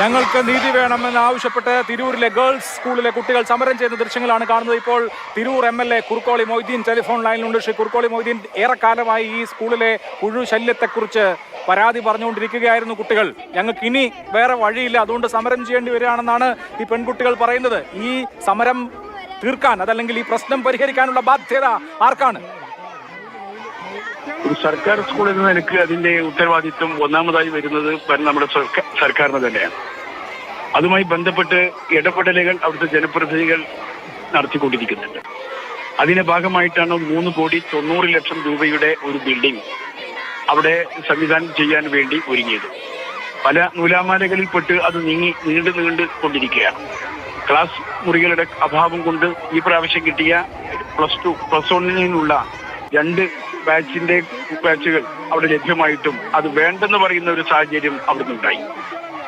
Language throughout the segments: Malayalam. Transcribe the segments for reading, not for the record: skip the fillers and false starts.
ഞങ്ങൾക്ക് നീതി വേണമെന്ന് ആവശ്യപ്പെട്ട് തിരൂരിലെ ഗേൾസ് സ്കൂളിലെ കുട്ടികൾ സമരം ചെയ്യുന്ന ദൃശ്യങ്ങളാണ് കാണുന്നത്. ഇപ്പോൾ തിരൂർ MLA കുറുക്കോളി മൊയ്തീൻ ടെലിഫോൺ ലൈനിലുണ്ട്. ശ്രീ കുറുക്കോളി മൊയ്തീൻ, ഏറെക്കാലമായി ഈ സ്കൂളിലെ പുഴു ശല്യത്തെക്കുറിച്ച് പരാതി പറഞ്ഞുകൊണ്ടിരിക്കുകയായിരുന്നു കുട്ടികൾ. ഞങ്ങൾക്ക് ഇനി വേറെ വഴിയില്ല, അതുകൊണ്ട് സമരം ചെയ്യേണ്ടി വരികയാണെന്നാണ് ഈ പെൺകുട്ടികൾ പറയുന്നത്. ഈ സമരം തീർക്കാൻ, അതല്ലെങ്കിൽ ഈ പ്രശ്നം പരിഹരിക്കാനുള്ള ബാധ്യത ആർക്കാണ്? ഒരു സർക്കാർ സ്കൂൾ എന്ന നിലയ്ക്ക് അതിന്റെ ഉത്തരവാദിത്വം ഒന്നാമതായി വരുന്നത് നമ്മുടെ സർക്കാരിന് തന്നെയാണ്. അതുമായി ബന്ധപ്പെട്ട് ഇടപെടലുകൾ അവിടുത്തെ ജനപ്രതിനിധികൾ നടത്തിക്കൊണ്ടിരിക്കുന്നുണ്ട്. അതിന്റെ ഭാഗമായിട്ടാണ് 3,90,00,000 രൂപയുടെ ഒരു ബിൽഡിംഗ് അവിടെ സംവിധാനം ചെയ്യാൻ വേണ്ടി ഒരുങ്ങിയത്. പല നൂലാമാലകളിൽപ്പെട്ട് അത് നീണ്ടു കൊണ്ടിരിക്കുകയാണ്. ക്ലാസ് മുറികളുടെ അഭാവം കൊണ്ട് ഈ പ്രാവശ്യം കിട്ടിയ പ്ലസ് വണ്ണിൽ നിന്നുള്ള 2 ബാച്ചുകൾ അവിടെ ലഭ്യമായിട്ടും അത് വേണ്ടെന്ന് പറയുന്ന ഒരു സാഹചര്യം അവിടെ നിന്നുണ്ടായി.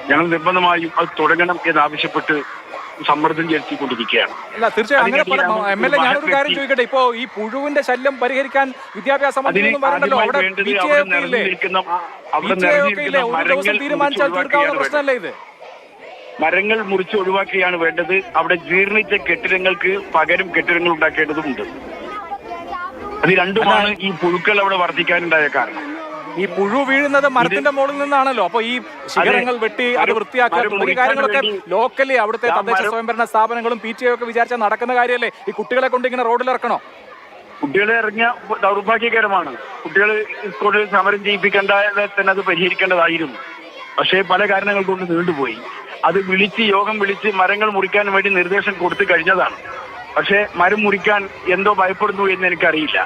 ഞങ്ങൾ നിർബന്ധമായും അത് തുടങ്ങണം എന്നാവശ്യപ്പെട്ട് സമ്മർദ്ദം ചെലുത്തിക്കൊണ്ടിരിക്കുകയാണ്. അല്ല, തീർച്ചയായും അങ്ങനെ MLA, ഞാനൊരു കാര്യം ചോദിക്കട്ടെ. ഇപ്പോ ഈ പുഴുവിന്റെ ശല്യം പരിഹരിക്കാൻ വിദ്യാഭ്യാസ മന്ത്രി പറയണ്ടല്ലോ, അവിടെ തീരുമാനിച്ചാൽ തീർക്കാവുന്ന പ്രശ്നമല്ലേ ഇത്? മരങ്ങൾ മുറിച്ച് ഒഴിവാക്കുകയാണ് വേണ്ടത്. അവിടെ ജീർണിച്ച കെട്ടിടങ്ങൾക്ക് പകരം കെട്ടിടങ്ങൾ ഉണ്ടാക്കേണ്ടതുണ്ട്. അത് രണ്ടുമാണ് ഈ പുഴുക്കൾ അവിടെ വർദ്ധിക്കാനുണ്ടായ കാരണം. ഈ പുഴു വീഴുന്നത് മരത്തിന്റെ മുകളിൽ നിന്നാണല്ലോ. അപ്പൊ ഈ ശിഖരങ്ങൾ വെട്ടി അത് വൃത്തിയാക്കുക തുടങ്ങിയ കാര്യങ്ങളൊക്കെ ലോക്കലി അവിടുത്തെ തദ്ദേശ സ്വയംഭരണ സ്ഥാപനങ്ങളും PTA ഒക്കെ വിചാരിച്ചാൽ നടക്കുന്ന കാര്യമല്ലേ? ഈ കുട്ടികളെ കൊണ്ട് ഇങ്ങനെ റോഡിൽ ഇറക്കണോ? കുട്ടികളെ ഇറങ്ങിയ ദൗർഭാഗ്യകരമാണ്. കുട്ടികൾ സ്കൂളിൽ സമരം ചെയ്യിപ്പിക്കേണ്ടത് തന്നെ അത് പരിഹരിക്കേണ്ടതായിരുന്നു. പക്ഷേ പല കാരണങ്ങൾ കൊണ്ട് നീണ്ടുപോയി. അത് യോഗം വിളിച്ച് മരങ്ങൾ മുറിക്കാൻ വേണ്ടി നിർദ്ദേശം കൊടുത്തു കഴിഞ്ഞതാണ്. പക്ഷേ മരം മുറിക്കാൻ എന്തോ ഭയപ്പെടുന്നു എന്ന് എനിക്കറിയില്ല.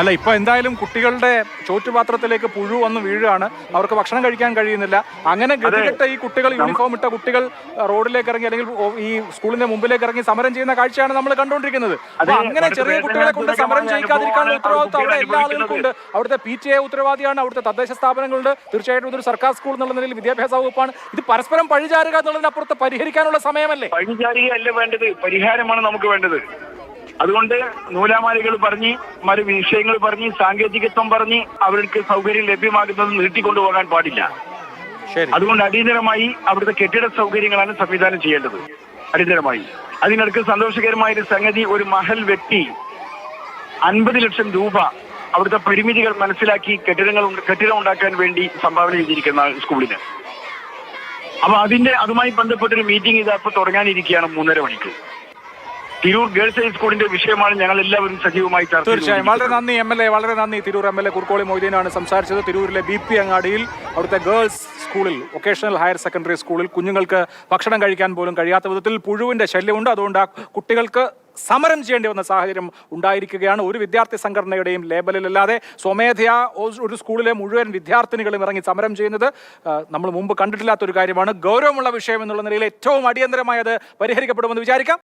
അല്ല, ഇപ്പൊ എന്തായാലും കുട്ടികളുടെ ചോറ്റുപാത്രത്തിലേക്ക് പുഴു വന്ന് വീഴുകയാണ്. അവർക്ക് ഭക്ഷണം കഴിക്കാൻ കഴിയുന്നില്ല. അങ്ങനെ ഗതികെട്ട ഈ കുട്ടികൾ, യൂണിഫോം ഇട്ട കുട്ടികൾ റോഡിലേക്ക് ഇറങ്ങി അല്ലെങ്കിൽ ഈ സ്കൂളിന്റെ മുമ്പിലേക്ക് ഇറങ്ങി സമരം ചെയ്യുന്ന കാഴ്ചയാണ് നമ്മൾ കണ്ടുകൊണ്ടിരിക്കുന്നത്. അപ്പൊ അങ്ങനെ ചെറിയ കുട്ടികളെ കൊണ്ട് സമരം ചെയ്യിക്കാതിരിക്കാനുള്ള ഉത്തരവാദിത്വം അവിടെ എല്ലാ ആളുകൾക്കുണ്ട്. അവിടുത്തെ PTA ഉത്തരവാദിയാണ്, അവിടുത്തെ തദ്ദേശ സ്ഥാപനങ്ങളുണ്ട്. തീർച്ചയായിട്ടും ഇതൊരു സർക്കാർ സ്കൂൾ എന്നുള്ള നിലയിൽ വിദ്യാഭ്യാസ വകുപ്പാണ്. ഇത് പരസ്പരം പഴിചാരുക എന്നുള്ളതിനപ്പുറത്ത് പരിഹരിക്കാനുള്ള സമയമല്ലേ? പഴിചാരുകയല്ല വേണ്ടത്, പരിഹാരമാണ് നമുക്ക് വേണ്ടത്. അതുകൊണ്ട് നൂലാമാലകൾ പറഞ്ഞ് വിഷയങ്ങൾ പറഞ്ഞ് സാങ്കേതികത്വം പറഞ്ഞ് അവർക്ക് സൗകര്യം ലഭ്യമാകുന്നത് നീട്ടിക്കൊണ്ടുപോകാൻ പാടില്ല. അതുകൊണ്ട് അടിയന്തരമായി അവിടുത്തെ കെട്ടിട സൗകര്യങ്ങളാണ് സംവിധാനം ചെയ്യേണ്ടത്. അടിയന്തരമായി അതിനിടയ്ക്ക് സന്തോഷകരമായ ഒരു സംഗതി, ഒരു മഹൽ വ്യക്തി 50 ലക്ഷം രൂപ അവിടുത്തെ പരിമിതികൾ മനസ്സിലാക്കി കെട്ടിടം ഉണ്ടാക്കാൻ വേണ്ടി സംഭാവന ചെയ്തിരിക്കുന്ന സ്കൂളിന്. അപ്പൊ അതുമായി ബന്ധപ്പെട്ടൊരു മീറ്റിംഗ് ഇതപ്പോൾ തുടങ്ങാനിരിക്കുകയാണ് 3:30 മണിക്ക്. തിരൂർ ഗേൾസ് ഹൈസ്കൂളിന്റെ വിഷയമാണ് ഞങ്ങൾ എല്ലാവരും സജീവമായി ചർച്ച. തീർച്ചയായും വളരെ നന്ദി MLA, വളരെ നന്ദി. തിരൂർ MLA കുറുക്കോളി മൊയ്തീനാണ് സംസാരിച്ചത്. തിരൂരിലെ BP അങ്ങാടിയിൽ അവിടുത്തെ ഗേൾസ് സ്കൂളിൽ, വൊക്കേഷണൽ ഹയർ സെക്കൻഡറി സ്കൂളിൽ കുഞ്ഞുങ്ങൾക്ക് ഭക്ഷണം കഴിക്കാൻ പോലും കഴിയാത്ത വിധത്തിൽ പുഴുവിന്റെ ശല്യമുണ്ട്. അതുകൊണ്ട് ആ കുട്ടികൾക്ക് സമരം ചെയ്യേണ്ടി വന്ന സാഹചര്യം ഉണ്ടായിരിക്കുകയാണ്. ഒരു വിദ്യാർത്ഥി സംഘടനയുടെയും ലേബലിലല്ലാതെ സ്വമേധയാ ഒരു സ്കൂളിലെ മുഴുവൻ വിദ്യാർത്ഥിനികളും ഇറങ്ങി സമരം ചെയ്യുന്നത് നമ്മൾ മുമ്പ് കണ്ടിട്ടില്ലാത്തൊരു കാര്യമാണ്. ഗൗരവമുള്ള വിഷയം എന്നുള്ള നിലയിൽ ഏറ്റവും അടിയന്തരമായി അത് പരിഹരിക്കപ്പെടുമെന്ന് വിചാരിക്കാം.